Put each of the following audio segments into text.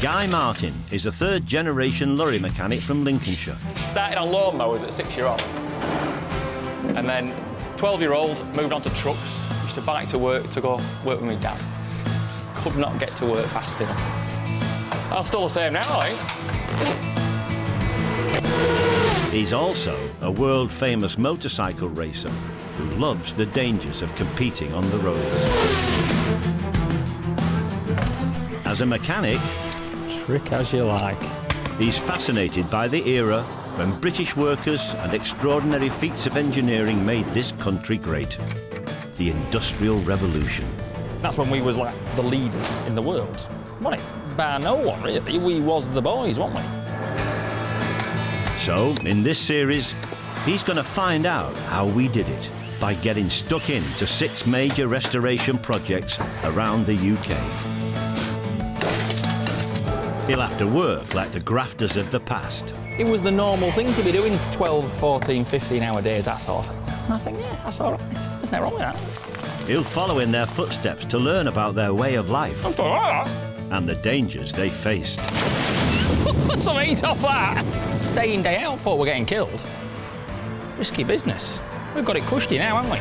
Guy Martin is a third-generation lorry mechanic from Lincolnshire. Started on lawnmowers at 6-year-old. And then 12-year-old moved on to trucks. Used to bike to work to go work with my dad. Could not get to work fast enough. I'm still the same now, I think. He's also a world-famous motorcycle racer who loves the dangers of competing on the roads. As a mechanic, trick as you like. He's fascinated by the era when British workers and extraordinary feats of engineering made this country great. The Industrial Revolution. That's when we was like the leaders in the world, wasn't it? Bar no one, really. We was the boys, weren't we? So, in this series, he's going to find out how we did it by getting stuck into 6 major restoration projects around the UK. He'll have to work like the grafters of the past. It was the normal thing to be doing 12, 14, 15-hour days, that sort of thing. And I think, yeah, that's all right. There's nothing wrong with that. He'll follow in their footsteps to learn about their way of life and the dangers they faced. Some heat off that! Day in, day out, thought we're getting killed. Risky business. We've got it cushy now, haven't we?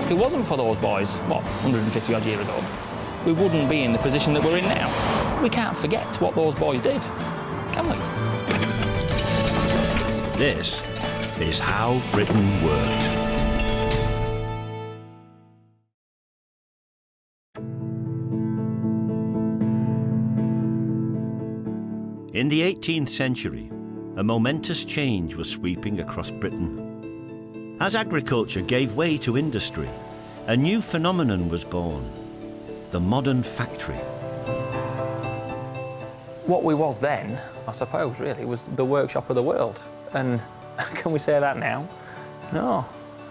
If it wasn't for those boys, what, 150 odd years ago, we wouldn't be in the position that we're in now. We can't forget what those boys did, can we? This is how Britain worked. In the 18th century, a momentous change was sweeping across Britain. As agriculture gave way to industry, a new phenomenon was born: the modern factory. What we was then, I suppose, really, was the workshop of the world. And can we say that now? No,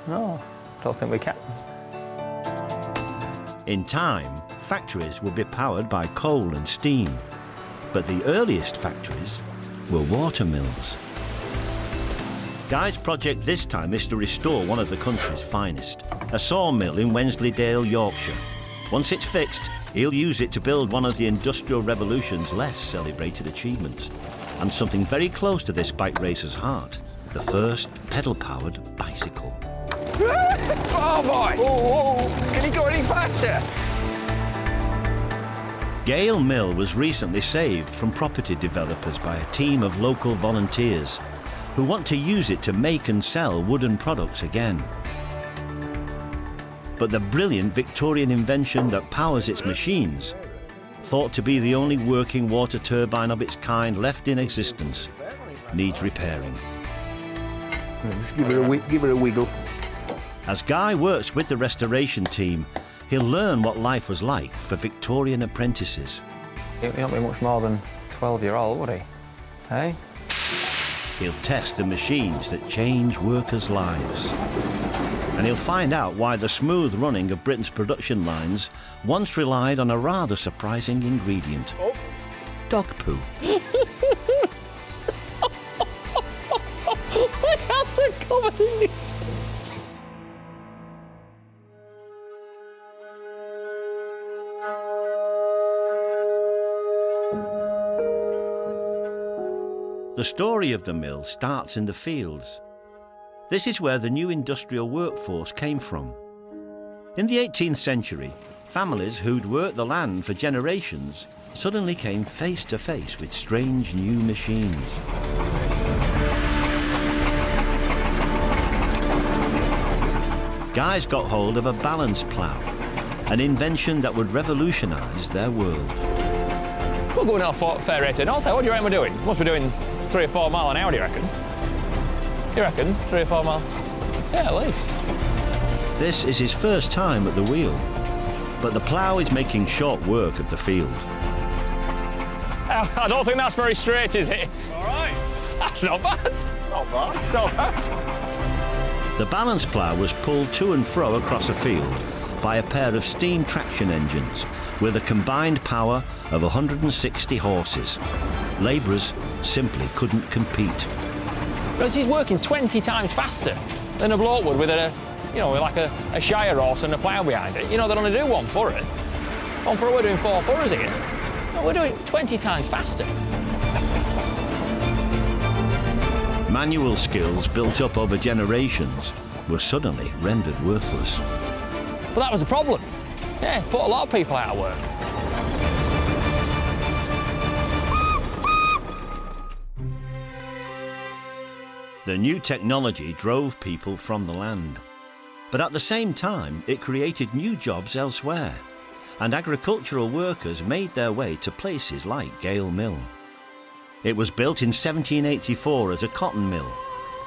I don't think we can. In time, factories would be powered by coal and steam, but the earliest factories were water mills. Guy's project this time is to restore one of the country's finest, a sawmill in Wensleydale, Yorkshire. Once it's fixed, he'll use it to build one of the Industrial Revolution's less celebrated achievements, and something very close to this bike racer's heart: the first pedal-powered bicycle. Oh boy! Whoa. Can he go any faster? Gale Mill was recently saved from property developers by a team of local volunteers who want to use it to make and sell wooden products again. But the brilliant Victorian invention that powers its machines, thought to be the only working water turbine of its kind left in existence, needs repairing. Just give it a wiggle. As Guy works with the restoration team, he'll learn what life was like for Victorian apprentices. He'll not be much more than 12-year-old, would he? Hey? He'll test the machines that change workers' lives. And he'll find out why the smooth running of Britain's production lines once relied on a rather surprising ingredient: dog poo. We had to cover it. The story of the mill starts in the fields. This is where the new industrial workforce came from. In the 18th century, families who'd worked the land for generations suddenly came face to face with strange new machines. Guys got hold of a balance plough, an invention that would revolutionise their world. We're going off fair rate and also, what do you reckon we're doing? Must be doing 3 or 4 mile an hour, do you reckon? You reckon? 3 or 4 mile? Yeah, at least. This is his first time at the wheel, but the plough is making short work of the field. I don't think that's very straight, is it? All right. That's not bad. Not bad. It's not bad. The balance plough was pulled to and fro across a field by a pair of steam traction engines with a combined power of 160 horses. Labourers simply couldn't compete. But he's working 20 times faster than a bloke would with a, you know, like a Shire horse and a plough behind it. You know, they'd only do 1 furrow. 1 furrow, we're doing 4 furrows here. No, we're doing it 20 times faster. Manual skills built up over generations were suddenly rendered worthless. But that was the problem. Yeah, put a lot of people out of work. The new technology drove people from the land. But at the same time, it created new jobs elsewhere, and agricultural workers made their way to places like Gale Mill. It was built in 1784 as a cotton mill,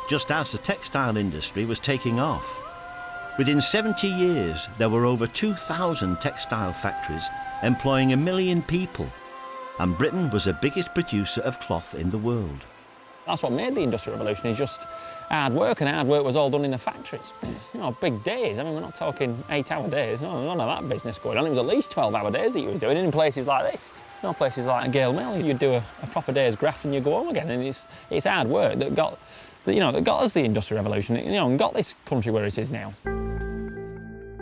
just as the textile industry was taking off. Within 70 years, there were over 2,000 textile factories employing 1 million people, and Britain was the biggest producer of cloth in the world. That's what made the Industrial Revolution, is just hard work, and hard work was all done in the factories. You know, big days. I mean, we're not talking 8-hour days. No, none of that business going on. It was at least 12-hour days that you was doing in places like this. You know, places like Gale Mill, you'd do a proper day's graft and you go home again. And it's hard work that got us the Industrial Revolution, you know, and got this country where it is now.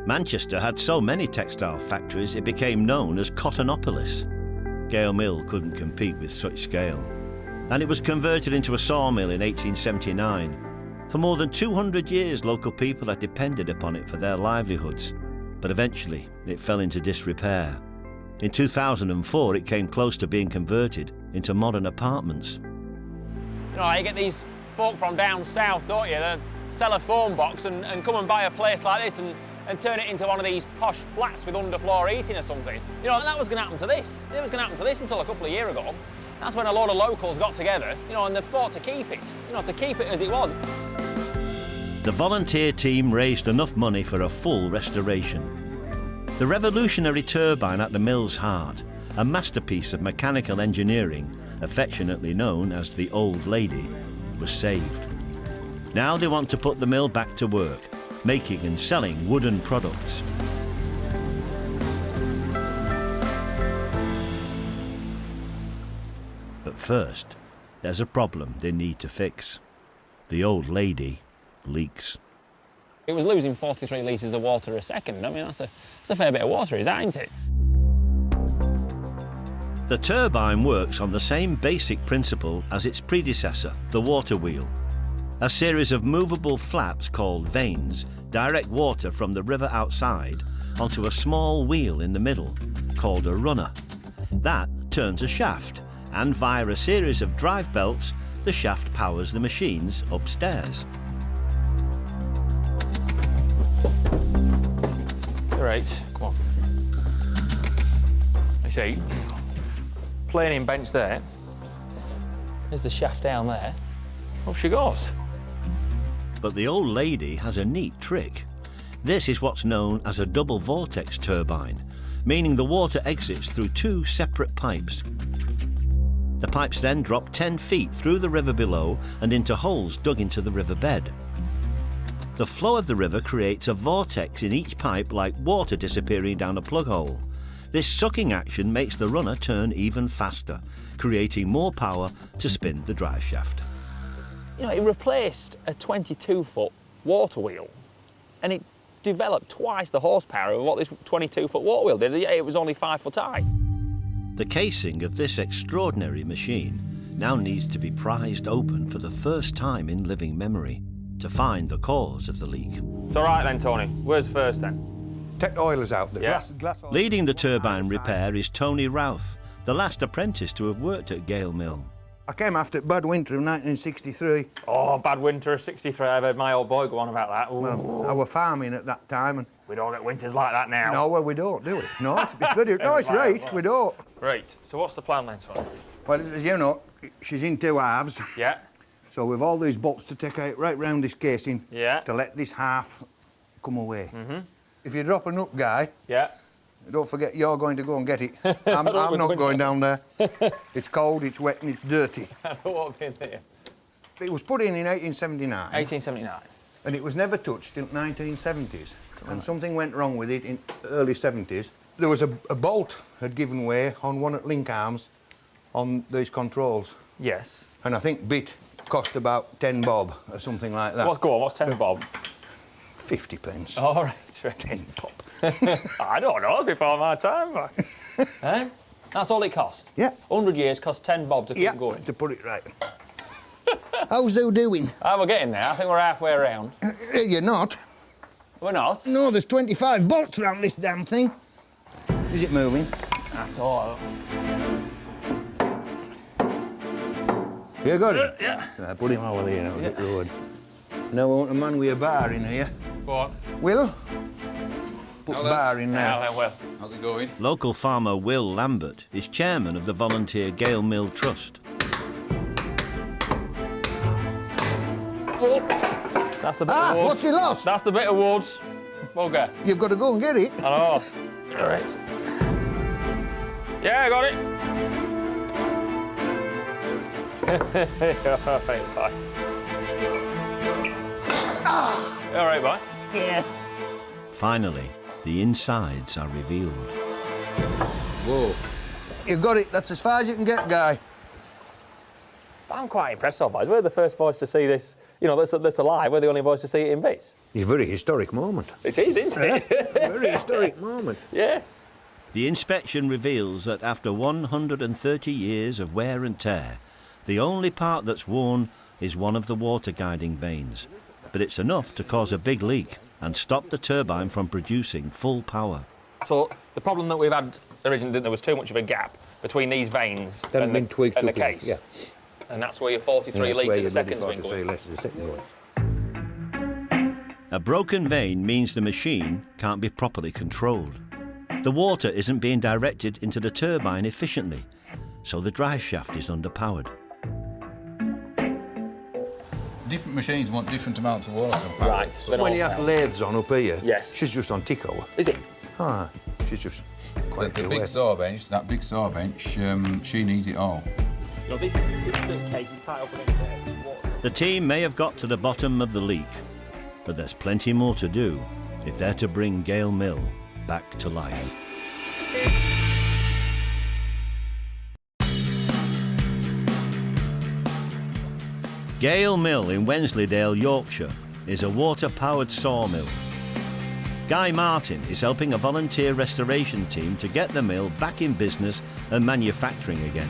Manchester had so many textile factories it became known as Cottonopolis. Gale Mill couldn't compete with such scale, and it was converted into a sawmill in 1879. For more than 200 years, local people had depended upon it for their livelihoods, but eventually it fell into disrepair. In 2004, it came close to being converted into modern apartments. You know, you get these folk from down south, don't you? They sell a phone box and come and buy a place like this and turn it into one of these posh flats with underfloor heating or something. You know, and that was going to happen to this. It was going to happen to this until a couple of years ago. That's when a lot of locals got together, you know, and they fought to keep it, you know, to keep it as it was. The volunteer team raised enough money for a full restoration. The revolutionary turbine at the mill's heart, a masterpiece of mechanical engineering, affectionately known as the Old Lady, was saved. Now they want to put the mill back to work, making and selling wooden products. But first, there's a problem they need to fix. The Old Lady leaks. It was losing 43 litres of water a second. I mean, that's a fair bit of water, isn't it? The turbine works on the same basic principle as its predecessor, the water wheel. A series of movable flaps called vanes direct water from the river outside onto a small wheel in the middle, called a runner. That turns a shaft, and via a series of drive belts, the shaft powers the machines upstairs. Right, come on. You see, planing bench there. There's the shaft down there. Up she goes. But the Old Lady has a neat trick. This is what's known as a double vortex turbine, meaning the water exits through two separate pipes. The pipes then drop 10 feet through the river below and into holes dug into the riverbed. The flow of the river creates a vortex in each pipe like water disappearing down a plug hole. This sucking action makes the runner turn even faster, creating more power to spin the drive shaft. You know, it replaced a 22-foot water wheel, and it developed twice the horsepower of what this 22-foot water wheel did. It was only 5 foot high. The casing of this extraordinary machine now needs to be prized open for the first time in living memory to find the cause of the leak. It's all right then, Tony. Where's first then? Take the oilers out. The Yeah. glass oil. Leading the turbine repair is Tony Routh, the last apprentice to have worked at Gale Mill. I came after bad winter of 1963. Oh, bad winter of '63. I've heard my old boy go on about that. Ooh. Well, I was farming at that time, and We don't get winters like that now. no, well, we don't, do we? No, it's bloody, no, it's right, we don't. Right, so what's the plan then, Tony? Well, as you know, she's in two halves, Yeah, so we've all these bolts to take out right round this casing Yeah. to let this half come away. If you drop a nut, guy, yeah. don't forget you're going to go and get it. I'm not going down there. It's cold, it's wet, and it's dirty. I don't want to be in there. It was put in 1879. 1879. And it was never touched till 1970s. And something went wrong with it in early 70s. There was a bolt had given way on one at link arms on these controls. Yes. And I think bit cost about 10 bob or something like that. What's 10 bob? 50 pence. All right, right. 10 pop. I don't know, before my time. Eh? That's all it cost? Yeah. 100 years cost 10 bob to keep Yeah, going. to put it right. How's thou doing? Oh, we're getting there. I think we're halfway around. You're not. We're not? No, there's 25 bolts around this damn thing. Is it moving? That's all. You got it? Yeah. I put him over there now, get the road. Now I want a man with a bar in here. Go on. Will? Put the bar in there. Now then, Will. How's it going? Local farmer Will Lambert is chairman of the volunteer Gale Mill Trust. Oh. That's the bit of wood. What's he lost? That's the bit of wood. Bugger. You've got to go and get it. I know. All right. Yeah, I got it. All right, bye. All right, bye. Yeah. Finally, the insides are revealed. Whoa. You've got it. That's as far as you can get, Guy. I'm quite impressed, boys. We're the first boys to see this. You know, that's alive. We're the only boys to see it in bits. It's a very historic moment. It is, isn't it? Very historic moment. Yeah. The inspection reveals that after 130 years of wear and tear, the only part that's worn is one of the water guiding vanes. But it's enough to cause a big leak and stop the turbine from producing full power. So the problem that we've had originally, there was too much of a gap between these vanes Then and, been tweaked and the up a bit, case. Yeah. And that's where your 43 litres a second's been 43 going. litres a second going. A broken vane means the machine can't be properly controlled. The water isn't being directed into the turbine efficiently, so the drive shaft is underpowered. Different machines want different amounts of water. Right. So when you have lathes on up here, Yes. she's just on tick hour. Is it? Ah, she's just quite The big saw bench, that big saw bench, she needs it all. You know, this case is tied up against there. The team may have got to the bottom of the leak, but there's plenty more to do if they're to bring Gale Mill back to life. Gale Mill in Wensleydale, Yorkshire, is a water-powered sawmill. Guy Martin is helping a volunteer restoration team to get the mill back in business and manufacturing again.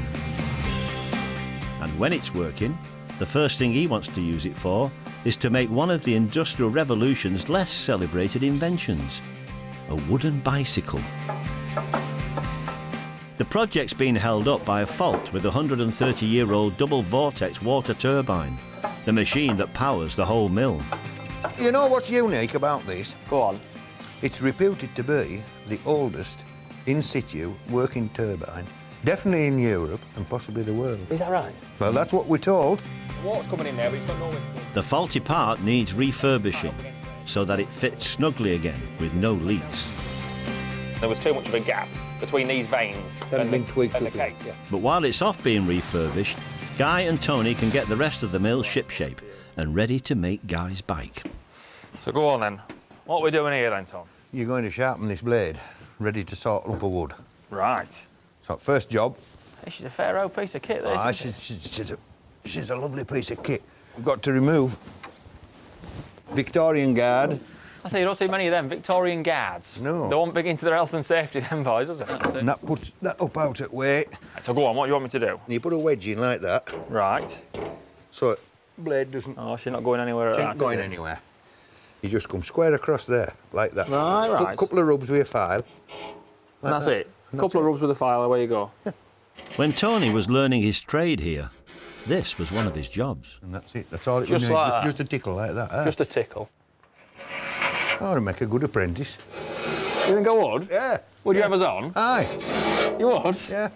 And when it's working, the first thing he wants to use it for is to make one of the Industrial Revolution's less celebrated inventions, a wooden bicycle. The project's been held up by a fault with the 130-year-old double Vortex water turbine, the machine that powers the whole mill. You know what's unique about this? Go on. It's reputed to be the oldest in situ working turbine, definitely in Europe and possibly the world. Is that right? Well, that's what we're told. The water's coming in there, but it's got no... The faulty part needs refurbishing so that it fits snugly again with no leaks. There was too much of a gap between these vanes Then and, been the, tweaked and the up a bit, case. yeah. But while it's off being refurbished, Guy and Tony can get the rest of the mill shipshape and ready to make Guy's bike. So go on then. What are we doing here then, Tom? You're going to sharpen this blade, ready to sort lump of wood. Right. So, first job. This is a fair old piece of kit, this, Ah, isn't it? she's a lovely piece of kit. We've got to remove Victorian guard. I think you don't see many of them Victorian guards. No. They won't big into their health and safety, them boys, does it? That's it. And that puts that up out at weight. So go on, what do you want me to do? And you put a wedge in like that, Right. so the blade doesn't... Oh, she's not going anywhere at She that, ain't going is it? anywhere. You just come square across there, like that. Right. Couple of rubs with a file. And that's it. A couple of rubs with a file, away you go. When Tony was learning his trade here, this was one of his jobs. And that's it. That's all it Just would need. like that. Just a tickle like that. Eh? Just a tickle. Oh, to make a good apprentice. You think I would? Yeah. Would you yeah. have us on? Aye. You would? Yeah.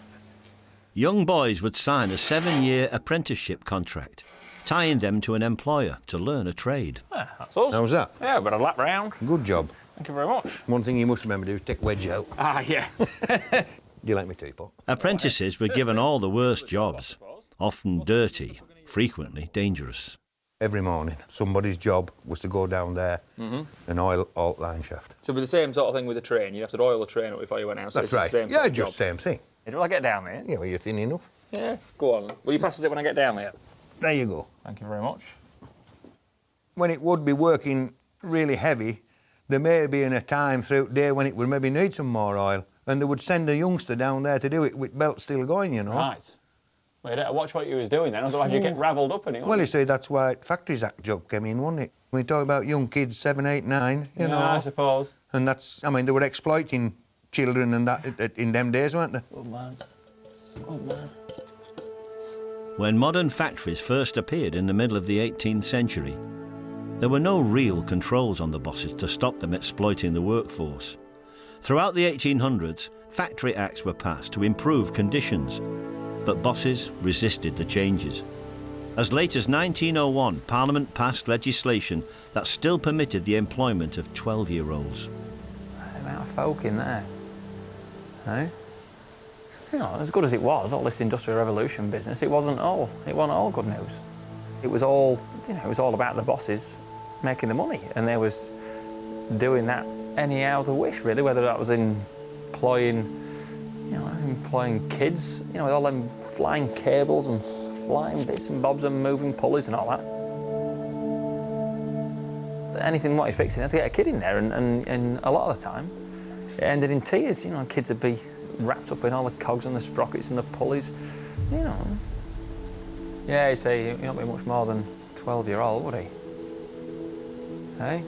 Young boys would sign a 7-year apprenticeship contract, tying them to an employer to learn a trade. Yeah, that's us. How's that? Yeah, but a lap round. Good job. Thank you very much. One thing you must remember to do is take wedge out. Ah, yeah. Do you like me teapot? Apprentices were given all the worst jobs, often dirty, frequently dangerous. Every morning, somebody's job was to go down there and oil alt line shaft. So with the same sort of thing with the train, you'd have to oil the train up before you went out. So That's it's right. The same Yeah, sort of just job. same thing. Will I get down there? Yeah, well, you're thin enough. Yeah. Go on. Will you pass us it when I get down there? There you go. Thank you very much. When it would be working really heavy, there may be in a time through the day when it would maybe need some more oil, and they would send a youngster down there to do it with belt still going, you know. Right. Well, you better watch what you was doing then, otherwise you get ravelled up in it. Well, you see, that's why Factories Act job came in, wasn't it? We talk about young kids, 7, 8, 9, you know. I suppose. And that's, I mean, they were exploiting children and that in them days, weren't they? Good man. Good man. When modern factories first appeared in the middle of the 18th century, there were no real controls on the bosses to stop them exploiting the workforce. Throughout the 1800s, factory acts were passed to improve conditions, but bosses resisted the changes. As late as 1901, Parliament passed legislation that still permitted the employment of 12-year-olds. The amount of folk in there, eh? You know, as good as it was, all this Industrial Revolution business, it wasn't all good news. It was all, you know, it was all about the bosses making the money, and they was doing that anyhow they wish, really, whether that was employing kids, you know, with all them flying cables and flying bits and bobs and moving pulleys and all that. Anything what he's fixing, had to get a kid in there, and a lot of the time, it ended in tears. You know, kids would be wrapped up in all the cogs and the sprockets and the pulleys, you know. Yeah, he'd say, he'd not be much more than 12-year-old, would he? Hey?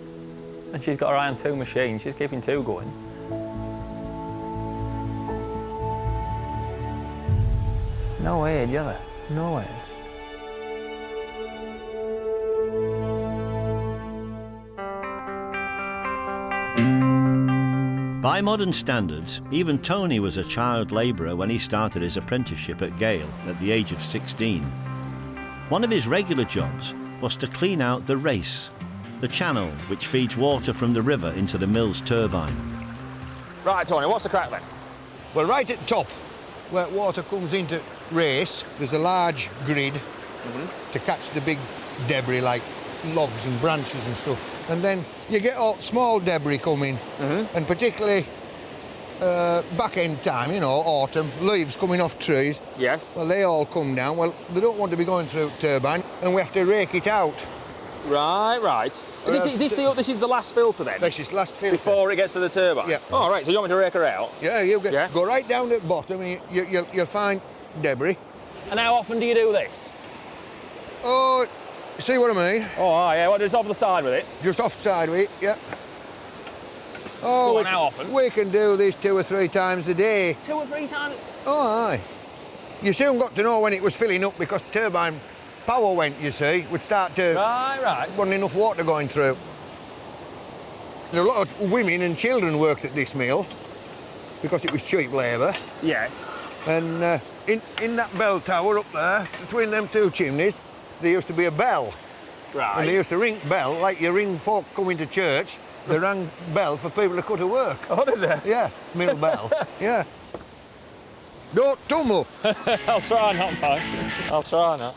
And she's got her eye on 2 machines, she's keeping 2 going. No age, are there? No age. By modern standards, even Tony was a child labourer when he started his apprenticeship at Gale at the age of 16. One of his regular jobs was to clean out the race, the channel which feeds water from the river into the mill's turbine. Right, Tony, what's the crack then? Well, right at the top, where water comes into race, there's a large grid to catch the big debris like logs and branches and stuff. And then you get all small debris coming, and particularly back end time, you know, autumn, leaves coming off trees. Yes. Well, they all come down. Well, they don't want to be going through turbine, and we have to rake it out. Right, right. This is the last filter then? This is last filter. Before it gets to the turbine? Yeah. Oh, right, so you want me to rake her out? Yeah, go right down to the bottom and you'll find debris. And how often do you do this? Oh, see what I mean? Oh, yeah, well, just off the side with it? Just off the side with it, yeah. Go on, how often? We can do this 2 or 3 times a day. 2 or 3 times? Oh, aye. You soon got to know when it was filling up because turbine power went, you see, would start to... Right. Wasn't enough water going through. There were a lot of women and children worked at this mill because it was cheap labour. Yes. And in that bell tower up there, between them 2 chimneys, there used to be a bell. Right. And they used to ring bell, like you ring folk coming to church, they rang bell for people to go to work. Oh, did they? Yeah, mill bell, yeah. Don't tumble. I'll try not, Pike. I'll try not.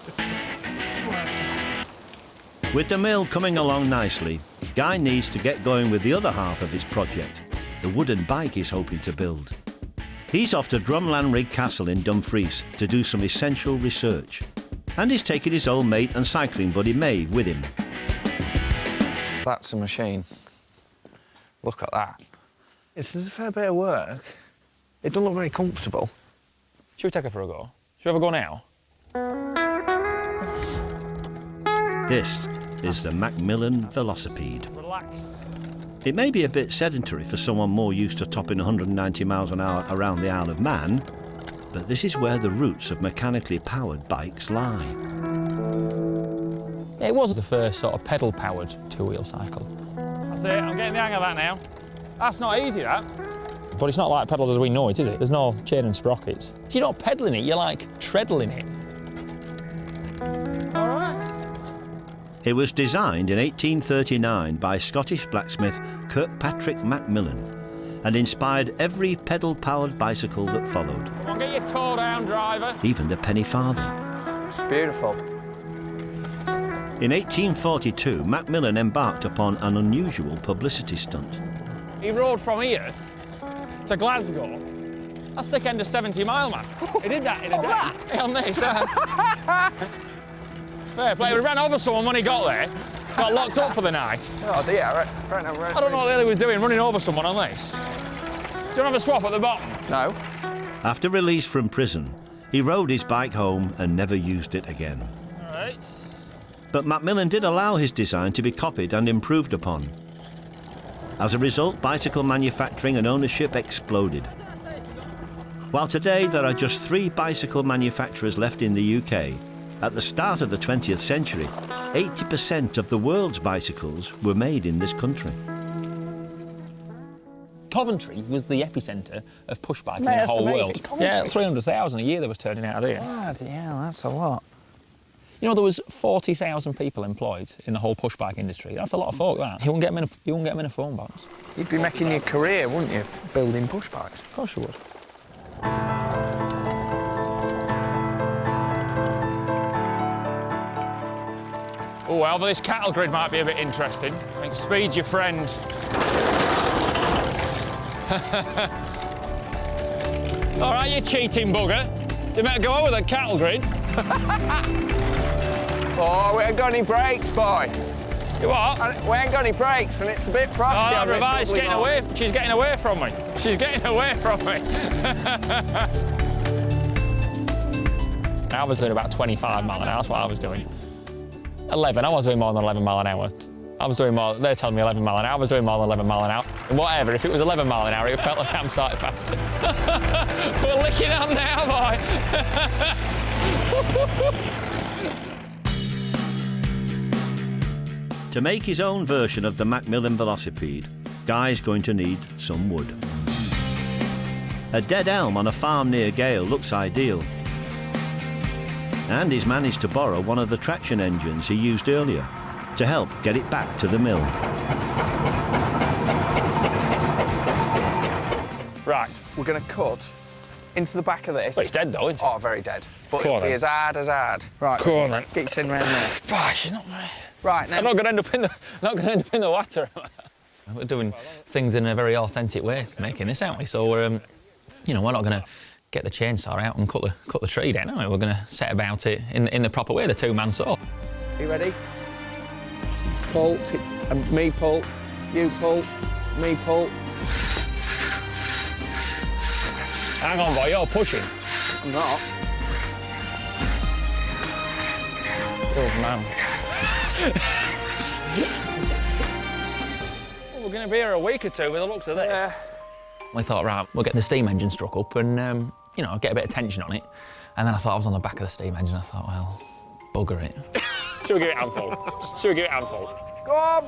With the mill coming along nicely, Guy needs to get going with the other half of his project, the wooden bike he's hoping to build. He's off to Drumlanrig Castle in Dumfries to do some essential research. And he's taking his old mate and cycling buddy Maeve with him. That's a machine. Look at that. There's a fair bit of work. It doesn't look very comfortable. Should we take her for a go? Should we have a go now? This is the Macmillan Velocipede. Relax. It may be a bit sedentary for someone more used to topping 190 miles an hour around the Isle of Man, but this is where the roots of mechanically powered bikes lie. It was the first sort of pedal-powered 2-wheel cycle. That's it, I'm getting the hang of that now. That's not easy, that. But it's not like pedals as we know it, is it? There's no chain and sprockets. You're not pedalling it, you're like treadling it. All right. It was designed in 1839 by Scottish blacksmith Kirkpatrick Macmillan and inspired every pedal-powered bicycle that followed. Come on, get your toe down, driver. Even the penny farthing. It's beautiful. In 1842, Macmillan embarked upon an unusual publicity stunt. He rode from here to Glasgow. That's the end of 70 mile, man. He did that in a day. On this, Fair play. We ran over someone when he got there. Got locked up for the night. Oh dear, right. I don't know what the hell he was doing, running over someone on this. Do you want to have a swap at the bottom? No. After release from prison, he rode his bike home and never used it again. All right. But Macmillan did allow his design to be copied and improved upon. As a result, bicycle manufacturing and ownership exploded. While today there are just 3 bicycle manufacturers left in the UK, at the start of the 20th century, 80% of the world's bicycles were made in this country. Coventry was the epicentre of push biking Mate, in the that's whole amazing. world. Coventry? Yeah, 300,000 a year there was turning out of here. Bloody hell, that's a lot. You know, there was 40,000 people employed in the whole push bike industry. That's a lot of folk, that. You wouldn't get them in a phone box. You'd be making your career, wouldn't you, building push bikes? Of course you would. Oh, well, this cattle grid might be a bit interesting. I think speed's your friend. All right, you cheating bugger. You better go over the cattle grid. Oh, we ain't got any brakes, boy. You what? We ain't got any brakes, and it's a bit frosty. Oh, on this Revive's lovely getting morning. away. She's getting away from me. She's getting away from me. I was doing about 25 mile an hour, that's what I was doing. 11, I was doing more than 11 mile an hour. I was doing more, they're telling me 11 mile an hour, I was doing more than 11 mile an hour. And whatever, if it was 11 mile an hour, it felt like I'm starting faster. We're licking on now, boy. To make his own version of the Macmillan Velocipede, Guy's going to need some wood. A dead elm on a farm near Gale looks ideal. And he's managed to borrow one of the traction engines he used earlier to help get it back to the mill. Right, we're going to cut into the back of this. But it's dead though, isn't it? Oh, very dead. But Go on, it'll be then. as hard as hard. Right, Go on, then. get your sitting round there. Ah, she's not very... Right, now. I'm not going to end up in the water. We're doing things in a very authentic way, making this, aren't we? So we're, you know, we're not going to get the chainsaw out and cut the tree down, are we? We're going to set about it in the proper way, the 2-man saw. You ready? Pull, me pull, you pull, me pull. Hang on, boy, you're pushing. I'm not. Good man. Well, we're going to be here a week or two with the looks of this. Yeah. We thought, right, we'll get the steam engine struck up and, you know, get a bit of tension on it. And then I thought I was on the back of the steam engine. I thought, well, bugger it. Should we give it a handful? Should we give it a handful? Go on.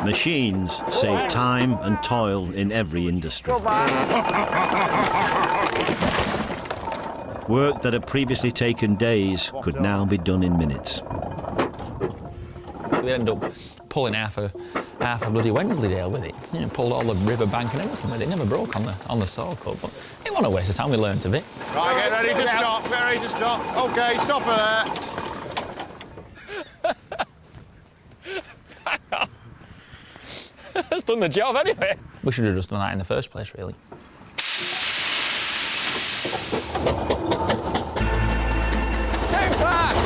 Machines save time and toil in every industry. Go back. Work that had previously taken days could now be done in minutes. We ended up pulling half a bloody Wensleydale with it. You know, pulled all the river bank and everything with it. It never broke on the saw cut, but it wasn't a waste of time. We learnt of it. Right, get ready to stop, get ready to stop. OK, stop her there. It's done the job anyway. We should have just done that in the first place, really. Too fast.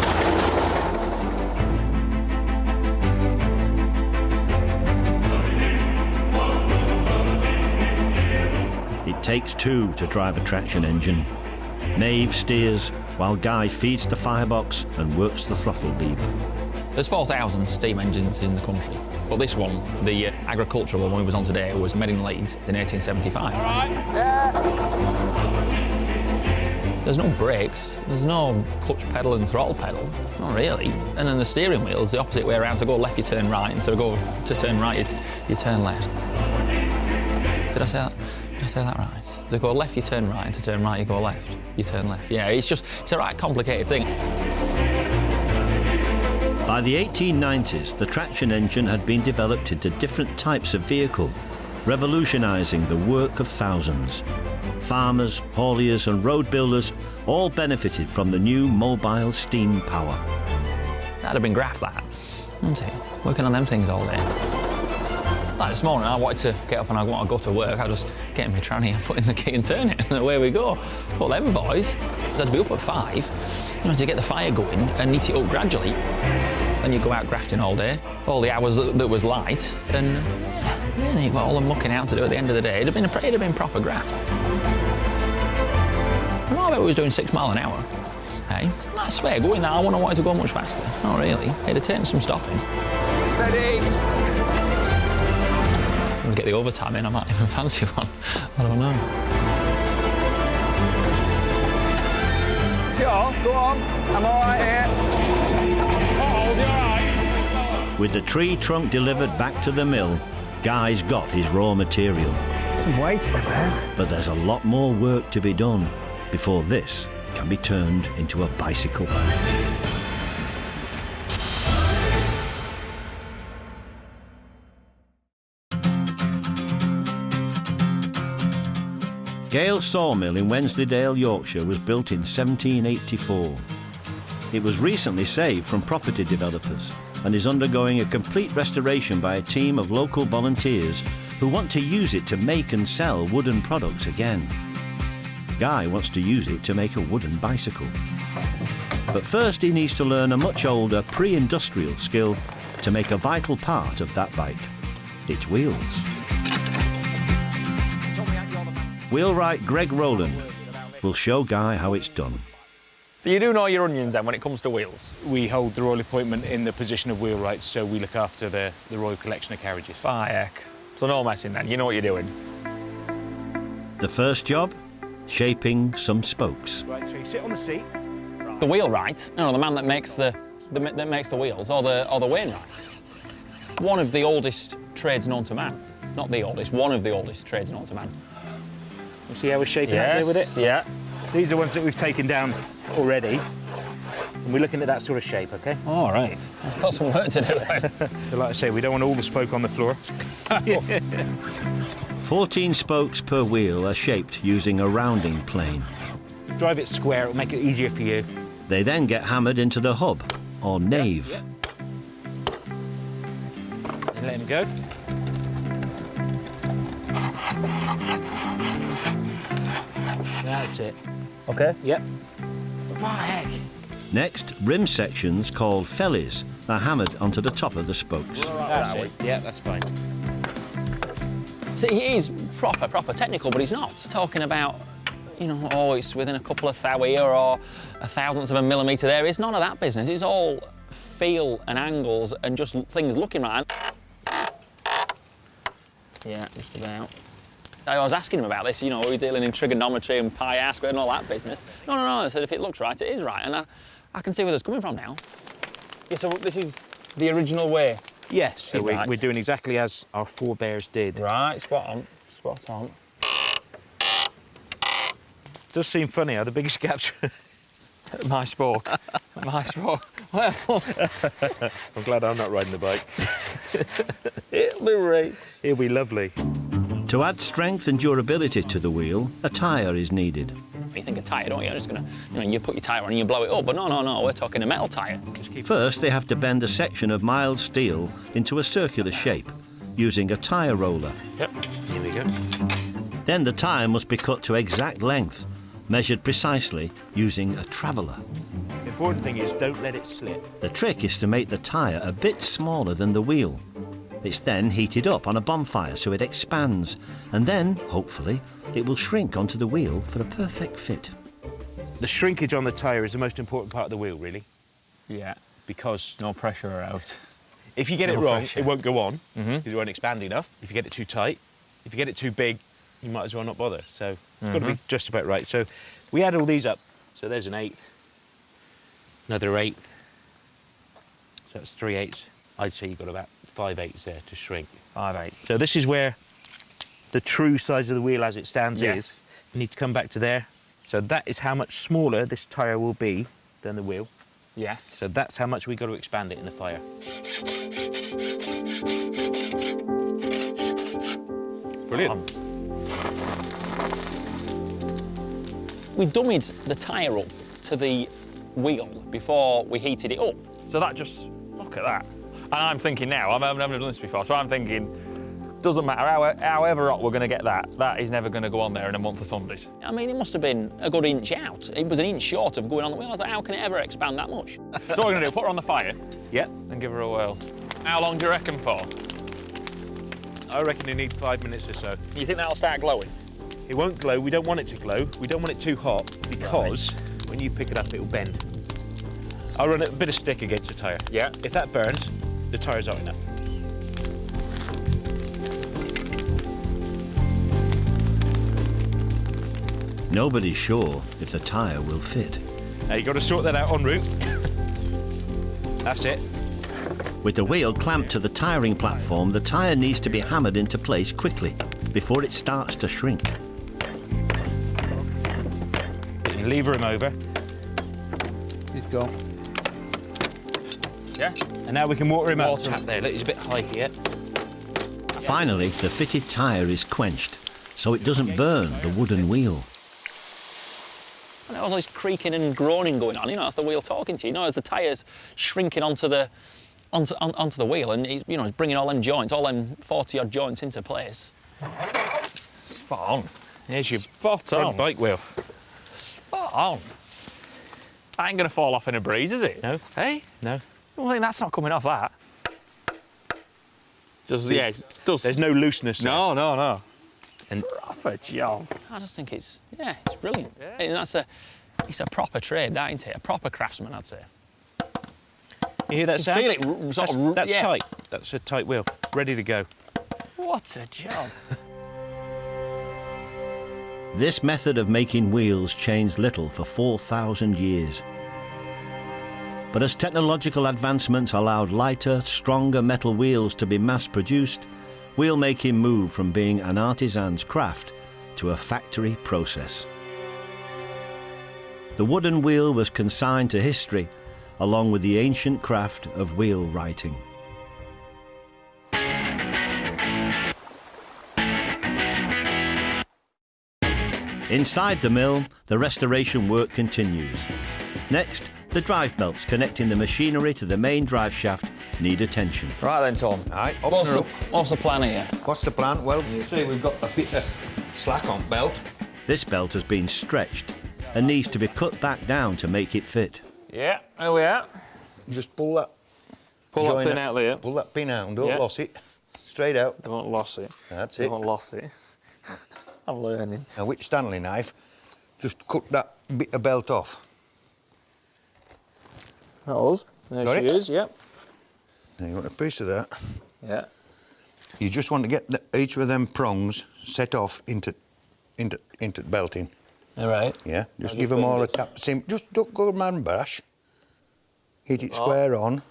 It takes 2 to drive a traction engine. Maeve steers while Guy feeds the firebox and works the throttle lever. There's 4,000 steam engines in the country, but this one, the agricultural one we was on today, was made in Leeds in 1875. All right. Yeah. There's no brakes, there's no clutch pedal and throttle pedal, not really. And then the steering wheel's the opposite way around. To go left, you turn right, and to turn right, you turn left. Did I say that? Did I say that right? To go left, you turn right, and to turn right, you go left. You turn left. Yeah, it's a right complicated thing. By the 1890s, the traction engine had been developed into different types of vehicle, revolutionising the work of thousands. Farmers, hauliers and road builders all benefited from the new mobile steam power. That'd have been graft, that, wouldn't it? Working on them things all day. Like this morning, I wanted to get up and I want to go to work. I just get in my tranny and put in the key and turn it, and away we go. But them boys, they had to be up at 5, you know, to get the fire going and neat it up gradually. Then you go out grafting all day, all the hours that was light, and Really, what all the mucking out to do at the end of the day, it'd have been proper graft. No, I bet we was doing 6 mile an hour. Hey, that's fair going now. I wouldn't want it to go much faster. Not really. It'd have taken some stopping. Steady! I'm gonna get the overtime in, I might even fancy one. I don't know. Sure, go on. I'm all right here. Oh, you all right? With the tree trunk delivered back to the mill, Guy's got his raw material. Some weight in there. But there's a lot more work to be done before this can be turned into a bicycle. Gale Sawmill in Wensleydale, Yorkshire was built in 1784. It was recently saved from property developers and is undergoing a complete restoration by a team of local volunteers who want to use it to make and sell wooden products again. Guy wants to use it to make a wooden bicycle. But first he needs to learn a much older pre-industrial skill to make a vital part of that bike, its wheels. Wheelwright Greg Rowland will show Guy how it's done. So you do know your onions then when it comes to wheels? We hold the royal appointment in the position of wheelwrights, so we look after the royal collection of carriages. By heck. So no messing then, you know what you're doing. The first job? Shaping some spokes. Right, so you sit on the seat. The wheelwright, you know, the man that makes the wheels, or the wainwright. One of the oldest trades known to man. Not the oldest, one of the oldest trades known to man. You see how we're shaping up there with it? Yeah. These are ones that we've taken down already. And we're looking at that sort of shape, OK? All right. I've got some work to do there. So like I say, we don't want all the spoke on the floor. 14 spokes per wheel are shaped using a rounding plane. Drive it square, it'll make it easier for you. They then get hammered into the hub, or nave. Yep. And let him go. That's it. Okay. Yep. By heck. Next, rim sections called fellies are hammered onto the top of the spokes. That's it. Yeah, that's fine. So he is proper technical, but he's not talking about, you know, oh, it's within a couple of thou here or a thousandth of a millimetre there. It's none of that business. It's all feel and angles and just things looking right. Yeah, just about. I was asking him about this, you know, we're dealing in trigonometry and pi r squared and all that business. No, I said if it looks right, it is right, and I can see where it's coming from now. Yeah, so this is the original way. Yes, so Right. we're doing exactly as our forebears did. Right, spot on, spot on. Does seem funny how the biggest gaps. My spoke. My spoke. Well, I'm glad I'm not riding the bike. it'll be race. It'll be lovely. To add strength and durability to the wheel, a tyre is needed. You think a tyre, don't you? You're just gonna, you know, you put your tyre on and you blow it up, but no, we're talking a metal tyre. First, they have to bend a section of mild steel into a circular shape using a tyre roller. Yep, here we go. Then the tyre must be cut to exact length, measured precisely using a traveller. The important thing is don't let it slip. The trick is to make the tyre a bit smaller than the wheel. It's then heated up on a bonfire so it expands, and then, hopefully, it will shrink onto the wheel for a perfect fit. The shrinkage on the tyre is the most important part of the wheel, really, Yeah, because no pressure out. if you get it No wrong, pressure. it won't go on because it won't expand enough. If you get it too tight, if you get it too big, you might as well not bother. So it's got to be just about right. So we add all these up. So there's an 1/8, another 1/8. So that's 3/8. I'd say you've got about 5/8 there to shrink. 5/8. So this is where the true size of the wheel as it stands Yes. is. You need to come back to there. So that is how much smaller this tyre will be than the wheel. Yes. So that's how much we've got to expand it in the fire. Brilliant. We dummied the tyre up to the wheel before we heated it up. So that just, look at that. And I'm thinking now, I've never done this before, so I'm thinking, doesn't matter however hot we're going to get that is never going to go on there in a month of Sundays. I mean, it must have been a good inch out. It was an inch short of going on the wheel. I thought, how can it ever expand that much? So what we're going to do, put her on the fire Yep. and give her a whirl. How long do you reckon for? I reckon you need 5 minutes or so. You think that'll start glowing? It won't glow. We don't want it to glow. We don't want it too hot because when you pick it up, it will bend. I'll run a bit of stick against the tyre. Yeah. If that burns, the tyre's hot enough. Nobody's sure if the tyre will fit. Now you've got to sort that out en route. That's it. With the wheel clamped to the tyring platform, the tyre needs to be hammered into place quickly before it starts to shrink. Put your lever him over. He's gone. Yeah. And now we can water him up. Water him. Tap there. Look, he's a bit high here. Finally, the fitted tyre is quenched, so it doesn't burn the wooden wheel. And there's all this creaking and groaning going on, you know, as the wheel talking to you, you know, as the tyre's shrinking onto the wheel, and it's, you know, it's bringing all them joints, all them 40-odd joints into place. Spot on. There's your Spot front on. bike wheel. Spot on. That ain't going to fall off in a breeze, is it? No. Hey? No. Well, I think that's not coming off that. Just, yeah, it does. There's no looseness there. No, no, no. And Proper job. I just think it's brilliant. And it's a proper trade, that, ain't it? A proper craftsman, I'd say. you hear that You sound? feel it sort of, That's yeah. tight. That's a tight wheel. Ready to go. What a job. This method of making wheels changed little for 4,000 years. But as technological advancements allowed lighter, stronger metal wheels to be mass-produced, wheel making moved from being an artisan's craft to a factory process. The wooden wheel was consigned to history, along with the ancient craft of wheel writing. Inside the mill, the restoration work continues. Next, the drive belts connecting the machinery to the main drive shaft need attention. Right then, Tom. Aye, open her up. What's the plan here? What's the plan? Well, you see we've got a bit of slack on belt. This belt has been stretched and needs to be cut back down to make it fit. Yeah, there we are. Just pull that. Pull that join pin out there. Pull that pin out and don't Yeah. lose it. Straight out. Don't loss it. That's it. Don't loss it. I'm learning. Now with Stanley knife, just cut that bit of belt off. Those. There Got she it? is, yep. Now you want a piece of that. Yeah. You just want to get each of them prongs set off into belting. All right. Yeah, just How do give you them all find a it? tap. Just don't go man brush. Hit it square on.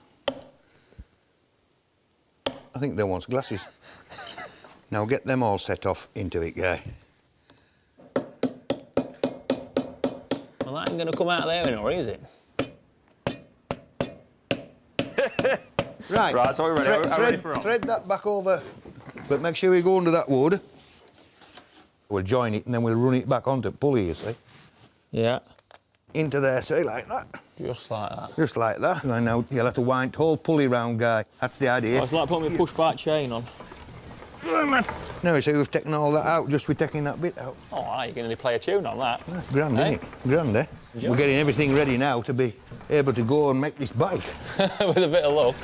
I think they want glasses. Now get them all set off into it, guy. Well, that ain't going to come out there anymore, is it? Right. Right, so we're ready. Are we ready for on? Thread that back over, but make sure we go under that wood. We'll join it and then we'll run it back onto the pulley, you see. Yeah. Into there, see, like that. Just like that. Just like that. And now you'll have to wind the whole pulley round, guy. That's the idea. It's like putting my push-back chain on. Now, you see, we've taken all that out, just we're taking that bit out. Oh, right, you're going to play a tune on that. Grand, Hey? isn't it? Grand, eh? We're getting everything ready now to be able to go and make this bike. With a bit of luck.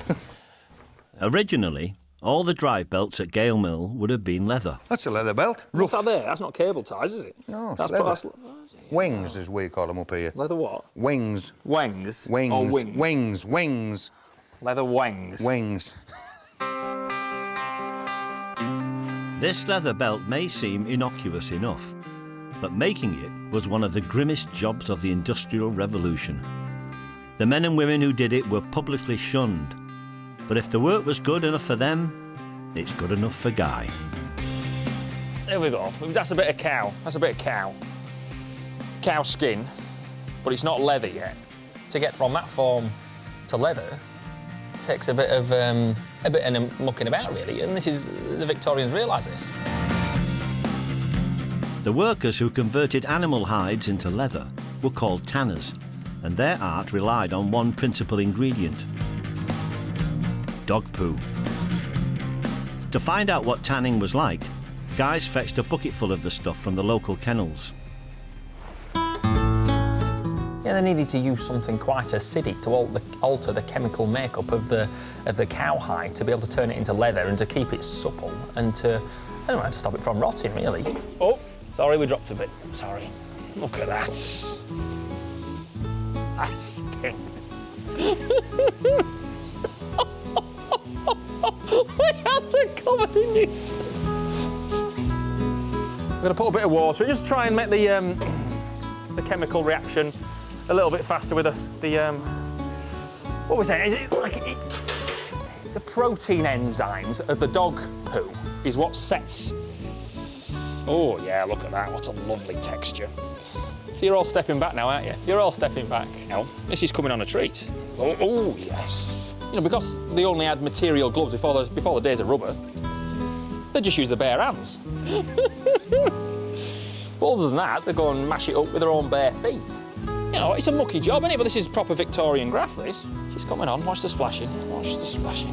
Originally, all the drive belts at Gale Mill would have been leather. That's a leather belt. What's Rough. that there? That's not cable ties, is it? No, it's that's leather. Wings, as we call them up here. Leather what? Wings. Wangs. Wings. Or wings. Wings. Wings. Leather wangs. Wings. This leather belt may seem innocuous enough, but making it was one of the grimmest jobs of the Industrial Revolution. The men and women who did it were publicly shunned, but if the work was good enough for them, it's good enough for Guy. There we go. That's a bit of cow. That's a bit of cow. Cow skin, but it's not leather yet. To get from that form to leather takes a bit of mucking about, really, and this is the Victorians realise this. The workers who converted animal hides into leather were called tanners, and their art relied on one principal ingredient: dog poo. To find out what tanning was like, guys fetched a bucketful of the stuff from the local kennels. Yeah, they needed to use something quite acidic to alter the chemical makeup of the cowhide to be able to turn it into leather and to keep it supple and to, anyway, to stop it from rotting, really. Oh, sorry, we dropped a bit. Sorry. Look at that. That stinks. My hands are covered in it. I'm going to put a bit of water in, just try and make the chemical reaction a little bit faster with the what was it? Is it like the protein enzymes of the dog poo is what sets. Oh yeah, look at that! What a lovely texture. So you're all stepping back now, aren't you? You're all stepping back. Now this is coming on a treat. Oh yes. You know, because they only had material gloves before the days of rubber, they just use the bare hands. But other than that, they go and mash it up with their own bare feet. You know, it's a mucky job, isn't it? But this is proper Victorian graft, this. She's coming on. Watch the splashing. Watch the splashing.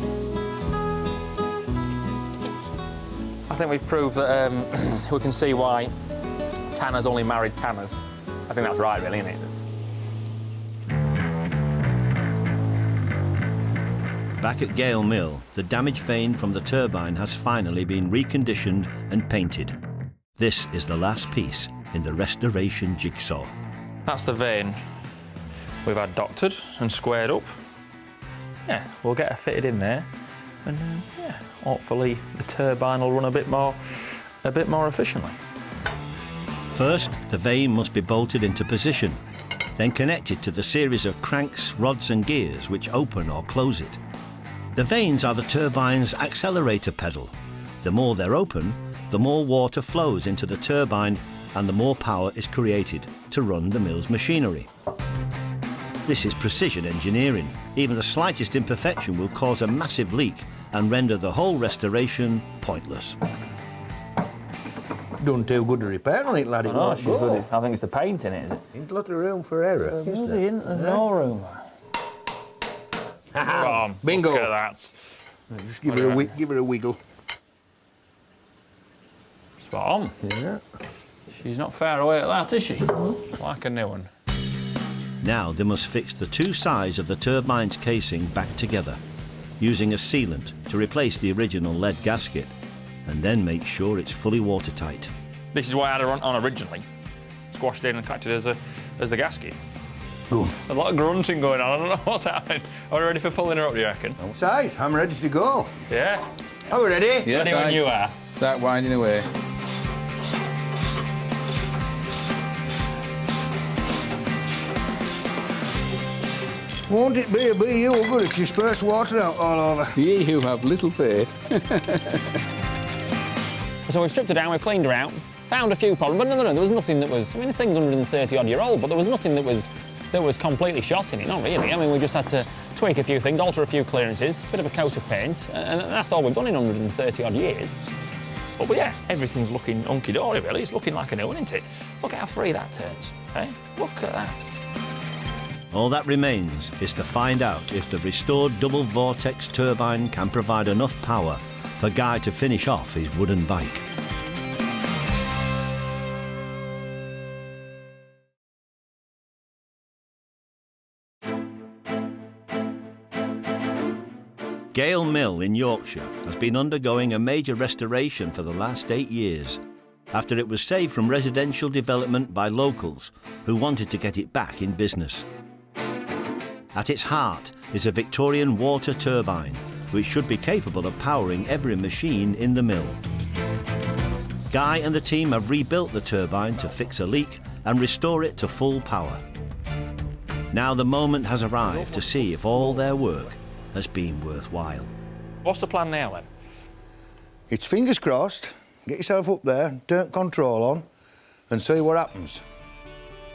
I think we've proved that we can see why tanners only married tanners. I think that's right, really, isn't it? Back at Gale Mill, the damaged vane from the turbine has finally been reconditioned and painted. This is the last piece in the restoration jigsaw. That's the vane we've had doctored and squared up. Yeah, we'll get her fitted in there, and yeah, hopefully the turbine will run a bit more efficiently. First, the vane must be bolted into position, then connected to the series of cranks, rods and gears which open or close it. The vanes are the turbine's accelerator pedal. The more they're open, the more water flows into the turbine and the more power is created to run the mill's machinery. This is precision engineering. Even the slightest imperfection will cause a massive leak and render the whole restoration pointless. Done too good a repair on it, laddie. Oh, she's good. I think it's the paint in it, is it? Ain't a lot of room for error. There's no room. Come on, bingo. Look at that. Just give her a wiggle. Spot on. Yeah. She's not far away at that, is she? Like a new one. Now they must fix the two sides of the turbine's casing back together, using a sealant to replace the original lead gasket, and then make sure it's fully watertight. This is why I had her on originally. Squashed it in and cut it as a gasket. Boom. A lot of grunting going on. I don't know what's happening. Are we ready for pulling her up, do you reckon? Outside, I'm ready to go. Yeah? Are we ready? Yes, Ready when you are. Start winding away. Won't it be a you good if you spurts water out all over? Ye who have little faith. So we've stripped her down, we've cleaned her out, found a few problems, but no, there was nothing that was, I mean, the thing's 130-odd-year-old, but there was nothing that was completely shot in it, not really. I mean, we just had to tweak a few things, alter a few clearances, a bit of a coat of paint, and that's all we've done in 130-odd years. But yeah, everything's looking hunky-dory, really. It's looking like a new one, isn't it? Look how free that turns, eh? Look at that. All that remains is to find out if the restored double Vortex turbine can provide enough power for Guy to finish off his wooden bike. Gale Mill in Yorkshire has been undergoing a major restoration for the last 8 years, after it was saved from residential development by locals who wanted to get it back in business. At its heart is a Victorian water turbine, which should be capable of powering every machine in the mill. Guy and the team have rebuilt the turbine to fix a leak and restore it to full power. Now the moment has arrived to see if all their work has been worthwhile. What's the plan now, then? It's fingers crossed. Get yourself up there, turn control on, and see what happens.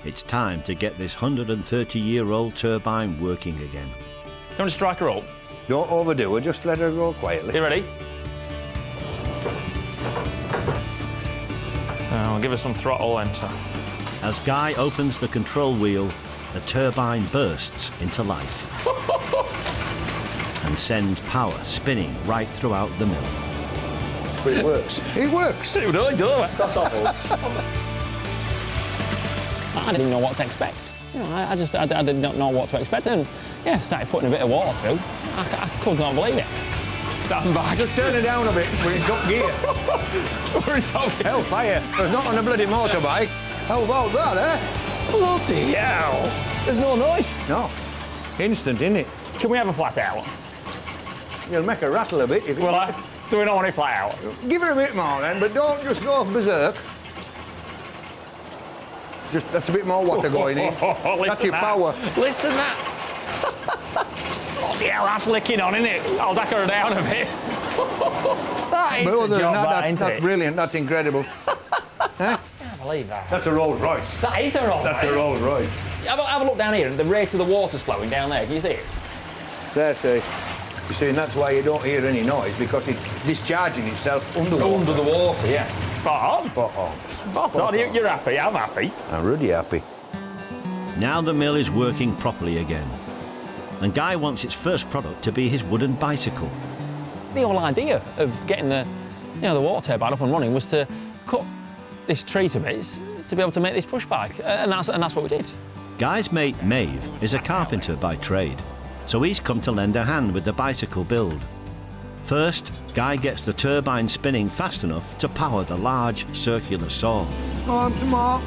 It's time to get this 130-year-old turbine working again. Do you want to strike her up? Don't overdo her, just let her go quietly. You ready? I'll give her some throttle then, so. As Guy opens the control wheel, the turbine bursts into life and sends power spinning right throughout the mill. But it works. It works. It would only do it. I didn't know what to expect. You know, I did not know what to expect, and yeah, started putting a bit of water through. I could not believe it. Stand back. Just turn it down a bit. We're in top gear. We're in top gear. Hellfire. It's not on a bloody motorbike. How about that, eh? Bloody hell. There's no noise. No. Instant, innit? Can we have a flat out? You'll make a rattle a bit if Will I? Do we not want it flat out? Give it a bit more then, but don't just go berserk. Just, that's a bit more water going in. That's your power. Listen that. Bloody hell, that's licking on, isn't it? I'll dack her down a bit. That is But a other than job, that, ain't that's it? brilliant. That's incredible. Eh? I can't believe that. That's a Rolls Royce. That is a Rolls That's a Rolls Royce. Have a look down here, and the rate of the water's flowing down there. Can you see it? There, see. You see, and that's why you don't hear any noise, because it's discharging itself underwater. Under the water, yeah. Spot on. Spot on. Spot on. You're happy. I'm happy. I'm really happy. Now the mill is working properly again. And Guy wants its first product to be his wooden bicycle. The whole idea of getting the water turbine up and running was to cut this tree to bits to be able to make this push bike, and that's what we did. Guy's mate Maeve is a carpenter by trade, so he's come to lend a hand with the bicycle build. First, Guy gets the turbine spinning fast enough to power the large circular saw. Some more.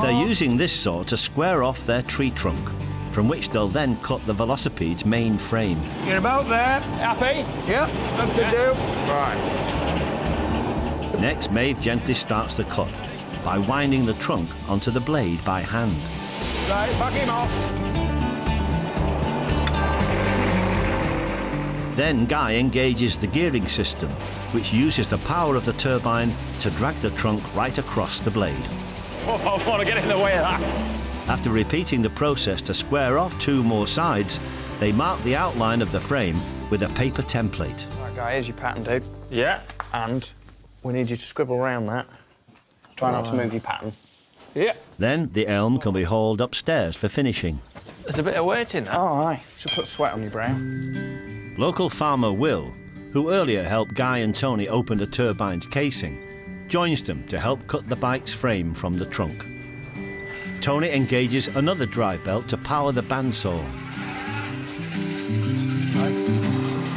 They're using this saw to square off their tree trunk, from which they'll then cut the velocipede's main frame. You're about there. Happy? Yeah, that's to do. Right. Next, Maeve gently starts the cut by winding the trunk onto the blade by hand. Right, back him off. Then Guy engages the gearing system, which uses the power of the turbine to drag the trunk right across the blade. Oh, I want to get in the way of that. After repeating the process to square off 2 more sides, they mark the outline of the frame with a paper template. Right, Guy, here's your pattern, dude. Yeah. And we need you to scribble around that. Try not to move your pattern. Yeah. Then the elm can be hauled upstairs for finishing. There's a bit of weight in that. Oh, aye. Should put sweat on your brow. Local farmer Will, who earlier helped Guy and Tony open the turbine's casing, joins them to help cut the bike's frame from the trunk. Tony engages another drive belt to power the bandsaw.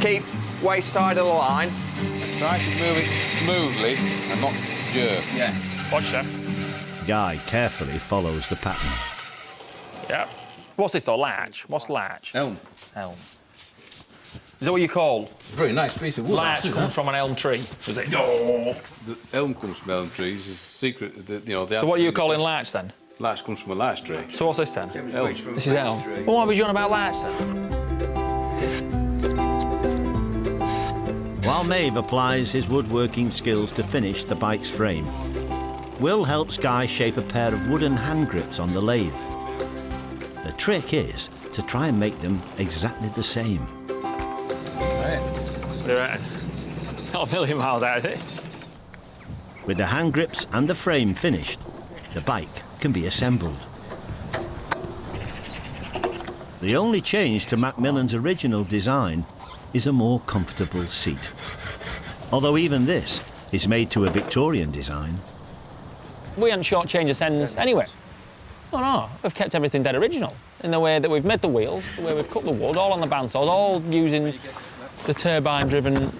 Keep waist side of the line. Try to move it smoothly and not jerk. Yeah. Watch that. Guy carefully follows the pattern. Yeah. What's this though? Latch? What's latch? Elm. Elm. Is that what you call? Very nice piece of wood. Latch actually, comes that. from an elm tree. Does it? The elm comes from elm trees. It's a secret. So what are you calling latch then? Latch comes from a larch tree. So what's this then? Elm. This is elm. Well, why was you on about latch then? While Maeve applies his woodworking skills to finish the bike's frame, Will helps Guy shape a pair of wooden hand grips on the lathe. The trick is to try and make them exactly the same. What do you reckon? Not a million miles out of it. With the hand grips and the frame finished, the bike can be assembled. The only change to Macmillan's original design is a more comfortable seat. Although even this is made to a Victorian design. We haven't shortchanged the ends anyway. No, we've kept everything dead original in the way that we've made the wheels, the way we've cut the wood, all on the bandsaws, all using the turbine-driven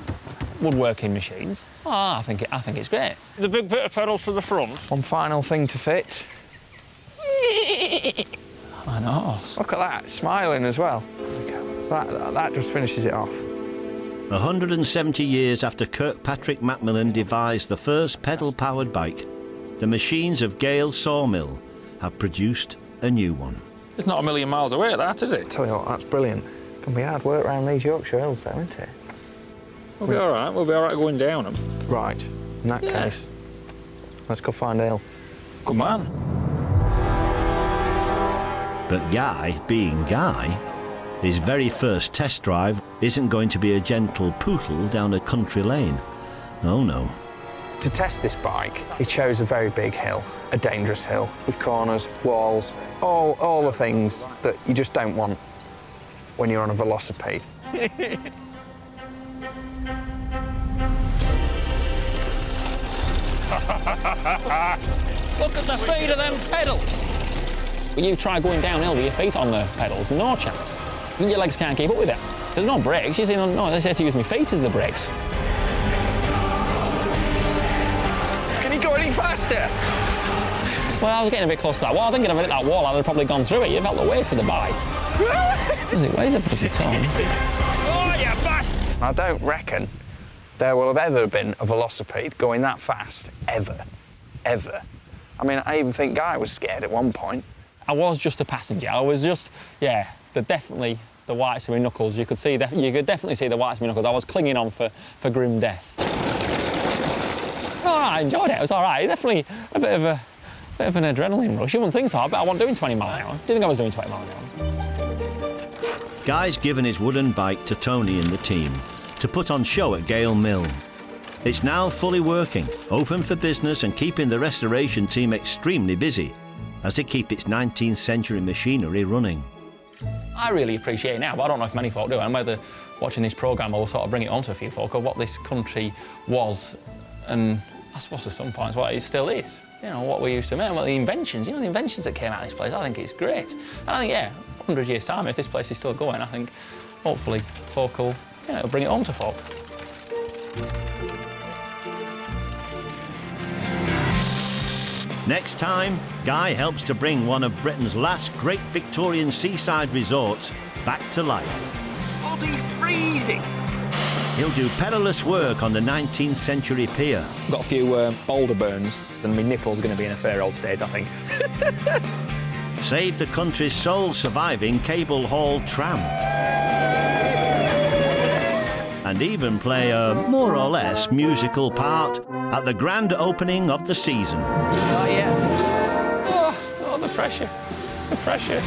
woodworking machines. Oh, I think it's great. The big bit of pedals to the front. One final thing to fit. I know. Look at that, smiling as well. That just finishes it off. 170 years after Kirkpatrick Macmillan devised the first pedal-powered bike, the machines of Gale Sawmill have produced a new one. It's not a million miles away, that, is it? Tell you what, that's brilliant. Can be hard work around these Yorkshire hills, though, isn't it? We'll be all right. We'll be all right going down them. Right. In that case, let's go find Ale. Good man. But Guy, being Guy, his very first test drive isn't going to be a gentle pootle down a country lane. Oh no. To test this bike, he chose a very big hill, a dangerous hill, with corners, walls, all the things that you just don't want when you're on a velocipede. Look at the speed of them pedals. But you try going downhill with your feet on the pedals, no chance. Your legs can't keep up with it. There's no brakes. You see, no, they say to use my feet as the brakes. Can you go any faster? Well, I was getting a bit close to that wall. I think if I'd hit that wall, I'd have probably gone through it. You felt the weight of the bike. Does it weighs a bloody ton? Oh, you bastard! I don't reckon there will have ever been a velocipede going that fast, ever. Ever. I mean, I even think Guy was scared at one point. I was just a passenger. I was just, yeah, definitely the whites of my knuckles. You could definitely see the whites of my knuckles. I was clinging on for grim death. All right, I enjoyed it. It was all right. Definitely a bit of an adrenaline rush. You wouldn't think so, but I wasn't doing 20 mile an hour. Do you think I was doing 20 mile an hour? Guy's given his wooden bike to Tony and the team to put on show at Gale Mill. It's now fully working, open for business and keeping the restoration team extremely busy as they keep its 19th century machinery running. I really appreciate it now, but I don't know if many folk do, and whether watching this programme will sort of bring it on to a few folk of what this country was, and I suppose at some points what it still is. You know, what we used to make, well, the inventions that came out of this place, I think it's great. And I think, yeah, 100 years' time, if this place is still going, I think hopefully folk will, it'll bring it on to folk. Next time, Guy helps to bring one of Britain's last great Victorian seaside resorts back to life. Bloody freezing! He'll do perilous work on the 19th century pier. Got a few boulder burns, and my nipple's going to be in a fair old state, I think. Save the country's sole surviving cable-hauled tram. And even play a more or less musical part at the grand opening of the season. Not yet. Oh, the pressure. The pressure.